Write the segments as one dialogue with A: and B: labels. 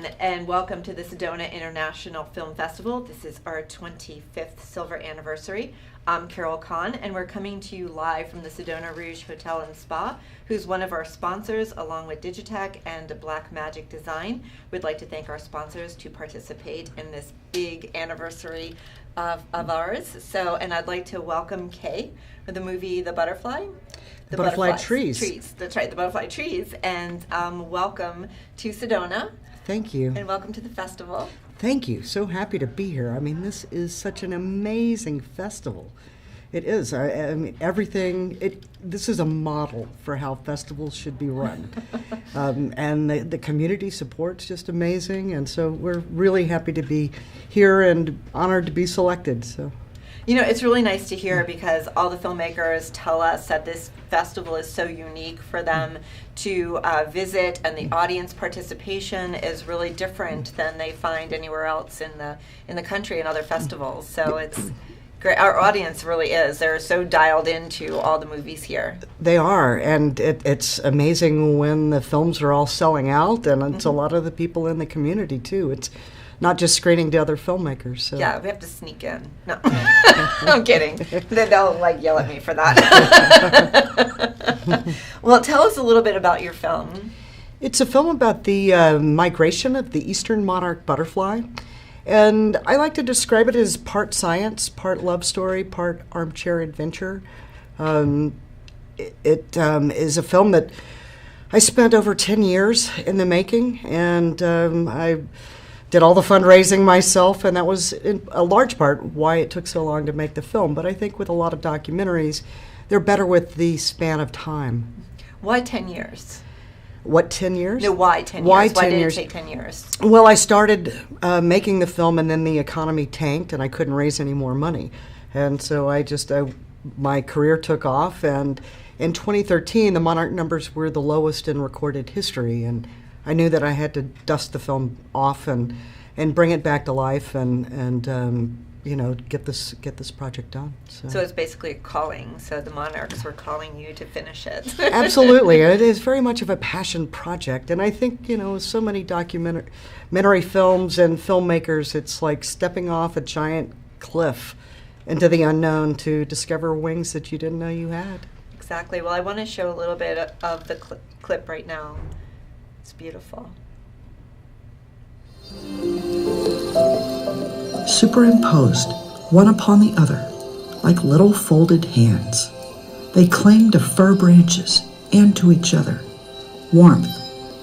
A: everyone, and welcome to the Sedona International Film Festival. This is our 25th silver anniversary. I'm Carol Kahn, and we're coming to you live from the Sedona Rouge Hotel and Spa, who's one of our sponsors, along with Digitech and Black Magic Design. We'd like to thank our sponsors to participate in this big anniversary of ours. And I'd like to welcome Kay for the movie The Butterfly.
B: The butterfly trees.
A: That's right, the butterfly trees. And welcome to Sedona.
B: Thank you.
A: And welcome to the festival.
B: Thank you. So happy to be here. I mean, this is such an amazing festival. It is. I mean, everything. This is a model for how festivals should be run. And the community support's just amazing. And so we're really happy to be here and honored to be selected. So.
A: You know, it's really nice to hear because all the filmmakers tell us that this festival is so unique for them to visit, and the audience participation is really different than they find anywhere else in the country and other festivals. So it's great. Our audience really is. They're so dialed into all the movies here.
B: They are, and it's amazing when the films are all selling out, and it's a lot of the people in the community, too. It's not just screening to other filmmakers. So.
A: Yeah, we have to sneak in. No, I'm kidding. Then they'll yell at me for that. Well, tell us a little bit about your film.
B: It's a film about the migration of the eastern monarch butterfly, and I like to describe it as part science, part love story, part armchair adventure. It is a film that I spent over 10 years in the making, and I did all the fundraising myself, and that was in a large part why it took so long to make the film. But I think with a lot of documentaries, they're better with the span of time.
A: Why 10 years?
B: What, 10 years?
A: No, why 10 years? Why did it take 10 years?
B: Well, I started making the film, and then the economy tanked, and I couldn't raise any more money. And so my career took off, and in 2013, the monarch numbers were the lowest in recorded history, and I knew that I had to dust the film off and bring it back to life and get this project done.
A: So it's basically a calling. So the monarchs were calling you to finish it.
B: Absolutely, it is very much of a passion project, and I think so many documentary films and filmmakers, it's like stepping off a giant cliff into the unknown to discover wings that you didn't know you had.
A: Exactly. Well, I want to show a little bit of the clip right now. It's beautiful.
C: Superimposed, one upon the other, like little folded hands, they cling to fir branches and to each other. Warmth,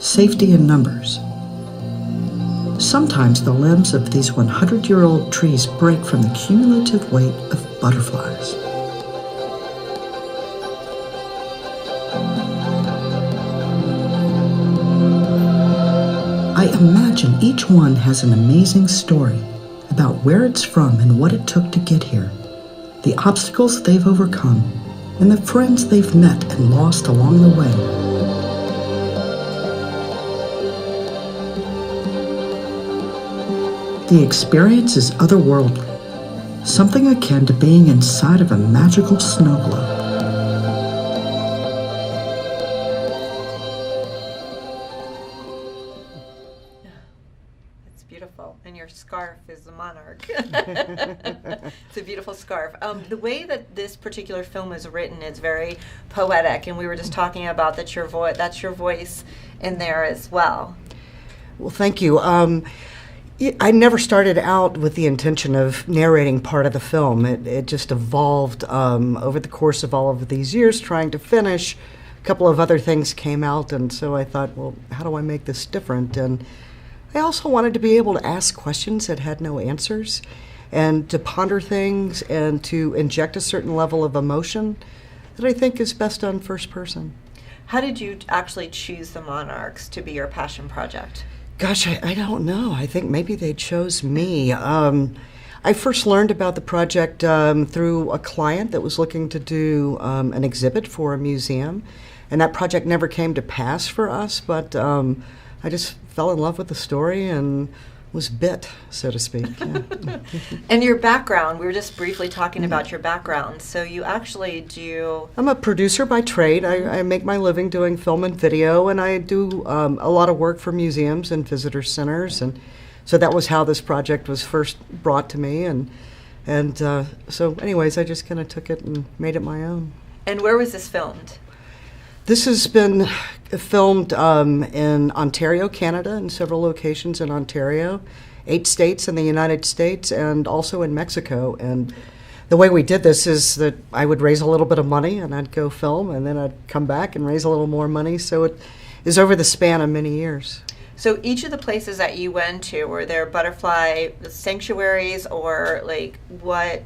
C: safety in numbers. Sometimes the limbs of these 100-year-old trees break from the cumulative weight of butterflies. I imagine each one has an amazing story about where it's from and what it took to get here, the obstacles they've overcome, and the friends they've met and lost along the way. The experience is otherworldly, something akin to being inside of a magical snow globe.
A: And your scarf is the monarch. It's a beautiful scarf. The way that this particular film is written is very poetic, and we were just talking about that that's your voice in there as well.
B: Well, thank you. I never started out with the intention of narrating part of the film. It just evolved over the course of all of these years trying to finish. A couple of other things came out, and so I thought, well, how do I make this different? And I also wanted to be able to ask questions that had no answers, and to ponder things and to inject a certain level of emotion that I think is best done first person.
A: How did you actually choose the monarchs to be your passion project?
B: Gosh, I don't know. I think maybe they chose me. I first learned about the project through a client that was looking to do an exhibit for a museum, and that project never came to pass for us, but I just fell in love with the story and was bit, so to speak. Yeah.
A: And your background, we were just briefly talking about your background. So you actually do...
B: I'm a producer by trade. I make my living doing film and video, and I do a lot of work for museums and visitor centers. And so that was how this project was first brought to me. And so anyways, I just kind of took it and made it my own.
A: And where was this filmed?
B: This has been filmed in Ontario, Canada, in several locations in Ontario, 8 states in the United States, and also in Mexico. And the way we did this is that I would raise a little bit of money, and I'd go film, and then I'd come back and raise a little more money. So it is over the span of many years.
A: So each of the places that you went to, were there butterfly sanctuaries, or like what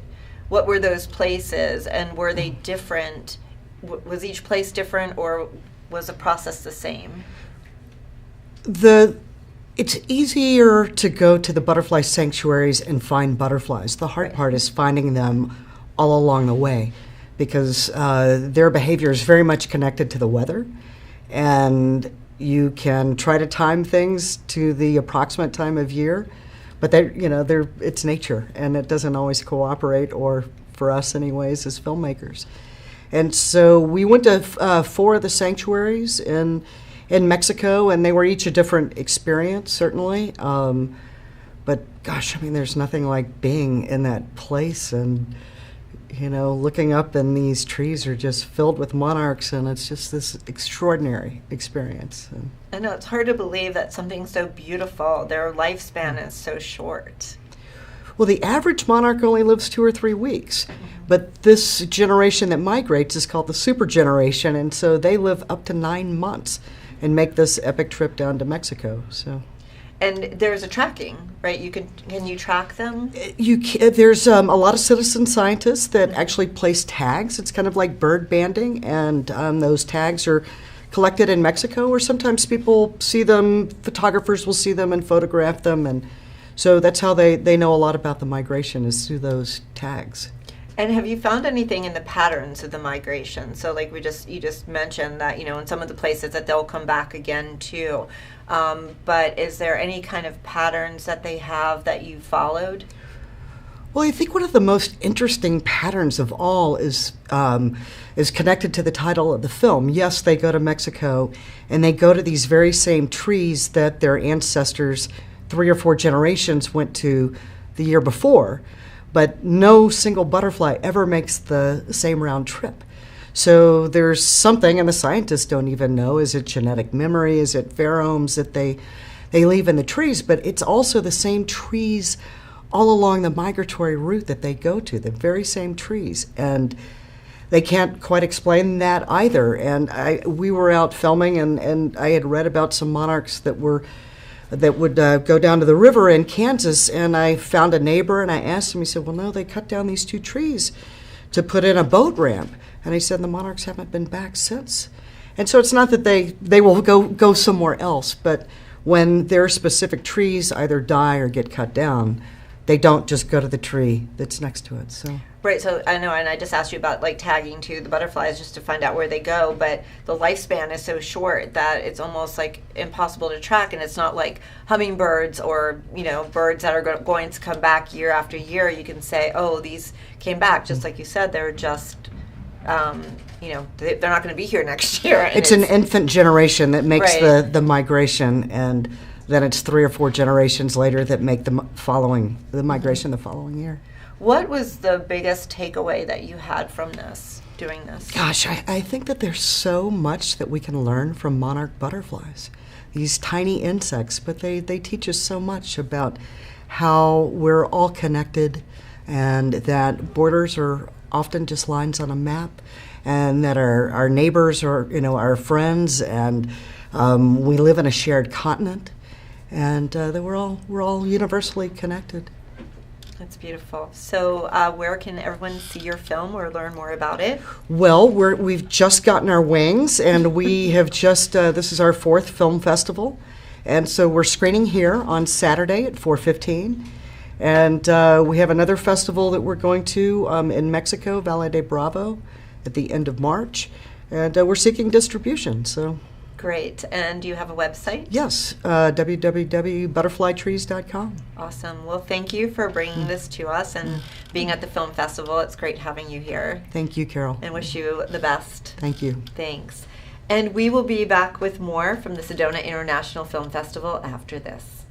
A: were those places, and were they different? Was each place different, or was the process the same?
B: It's easier to go to the butterfly sanctuaries and find butterflies. The hard part is finding them all along the way, because their behavior is very much connected to the weather, and you can try to time things to the approximate time of year, but it's nature, and it doesn't always cooperate, or for us anyways as filmmakers. And so we went to 4 of the sanctuaries in Mexico, and they were each a different experience, certainly. But gosh, I mean, there's nothing like being in that place and, looking up, and these trees are just filled with monarchs, and it's just this extraordinary experience.
A: I know, it's hard to believe that something so beautiful, their lifespan is so short.
B: Well, the average monarch only lives 2 or 3 weeks, but this generation that migrates is called the super generation, and so they live up to 9 months and make this epic trip down to Mexico. So,
A: and there's a tracking, right? Can you track them?
B: There's a lot of citizen scientists that actually place tags. It's kind of like bird banding, and those tags are collected in Mexico, or sometimes people see them. Photographers will see them and photograph them, and so that's how they know a lot about the migration, is through those tags.
A: And have you found anything in the patterns of the migration? So like you just mentioned that, in some of the places that they'll come back again too. But is there any kind of patterns that they have that you followed?
B: Well, I think one of the most interesting patterns of all is connected to the title of the film. Yes, they go to Mexico, and they go to these very same trees that their ancestors 3 or 4 generations went to the year before, but no single butterfly ever makes the same round trip. So there's something, and the scientists don't even know, is it genetic memory, is it pheromones that they leave in the trees, but it's also the same trees all along the migratory route that they go to, the very same trees. And they can't quite explain that either. And we were out filming, and I had read about some monarchs that would go down to the river in Kansas, and I found a neighbor, and I asked him, he said, well, no, they cut down these 2 trees to put in a boat ramp. And he said the monarchs haven't been back since. And so it's not that they will go somewhere else, but when their specific trees either die or get cut down, they don't just go to the tree that's next to it. So.
A: Right, so I know, and I just asked you about like tagging to the butterflies just to find out where they go, but the lifespan is so short that it's almost like impossible to track, and it's not like hummingbirds or birds that are going to come back year after year. You can say, oh, these came back, just like you said, they're just they're not going to be here next year.
B: It's an infant generation that makes the migration, and then it's 3 or 4 generations later that make the migration the following year.
A: What was the biggest takeaway that you had from doing this?
B: Gosh, I think that there's so much that we can learn from monarch butterflies, these tiny insects, but they teach us so much about how we're all connected, and that borders are often just lines on a map, and that our neighbors are our friends, and we live in a shared continent, and that we're all universally connected.
A: That's beautiful. So where can everyone see your film or learn more about it?
B: Well, we've just gotten our wings, and we have just, this is our 4th film festival. And so we're screening here on Saturday at 4:15. And we have another festival that we're going to in Mexico, Valle de Bravo, at the end of March. And we're seeking distribution. So
A: Great. And do you have a website?
B: Yes, www.butterflytrees.com.
A: Awesome. Well, thank you for bringing this to us and being at the film festival. It's great having you here.
B: Thank you, Carol.
A: And wish you the best.
B: Thank you.
A: Thanks. And we will be back with more from the Sedona International Film Festival after this.